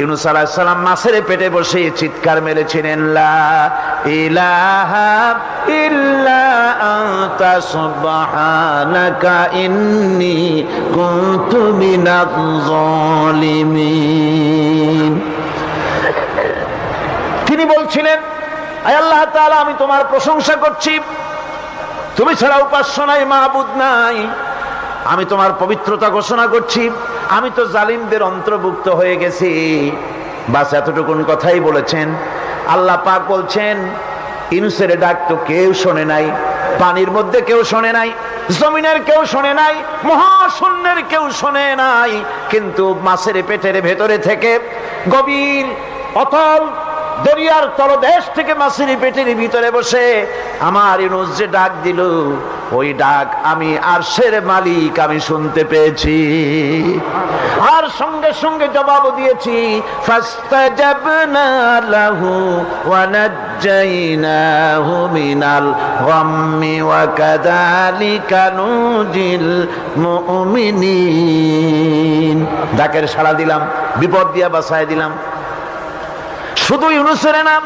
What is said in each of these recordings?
ইউনূস আলাইহিস সালাম মাছের পেটে বসে চিৎকার মেরেছিলেন, লা ইলাহা ইল্লা আনতা সুবহানাকা ইন্নী কুনতু মিনাজ জালিমিন। তিনি বলছিলেন, আয় আল্লাহ তাআলা, আমি তোমার প্রশংসা করছি, তুমি ছাড়া উপাস্য নাই, মাবুদ নাই। আমি তোমার পবিত্রতা ঘোষণা করছি, আমি তো জালিমদের অন্তর্ভুক্ত হয়ে গেছি। বাস এতটুকুন কথাই বলেছেন। আল্লাহ পাক বলছেন, ইউনূসের ডাক তো কেউ শোনে নাই, পানির মধ্যে কেউ শোনে নাই, জমিনের কেউ শোনে নাই, মহাশূন্যের কেউ শোনে নাই, কিন্তু মাছের পেটের ভেতরে থেকে গভীর অতল দরিয়ার তলদেশ থেকে মাছের পেটের ভিতরে বসে আমার ইউনূস যে ডাক দিল, ওই ডাক আমি আরশের মালিক আমি শুনতে পেয়েছি, আর সঙ্গে সঙ্গে জবাব দিয়েছি, ফাস্তাজাবনা লাহু ওয়া নাজ্জাইনাহু মিনাল গাম্মি ওয়া কাযালিকা নুজিল মুমিনিন। ডাকের সাড়া দিলাম, বিপদ দিয়া বাঁচায় দিলাম। শুধু ইউনূসের নাম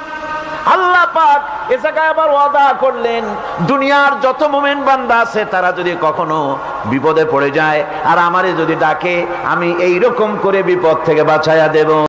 আল্লাহ পাক এ জায়গায় আবার ওয়াদা করলেন, দুনিয়ার যত মুমিন বান্দা আছে তারা যদি কখনো বিপদে পড়ে যায় আর আমারে যদি ডাকে, আমি এই রকম করে বিপদ থেকে বাঁচাইয়া দেব।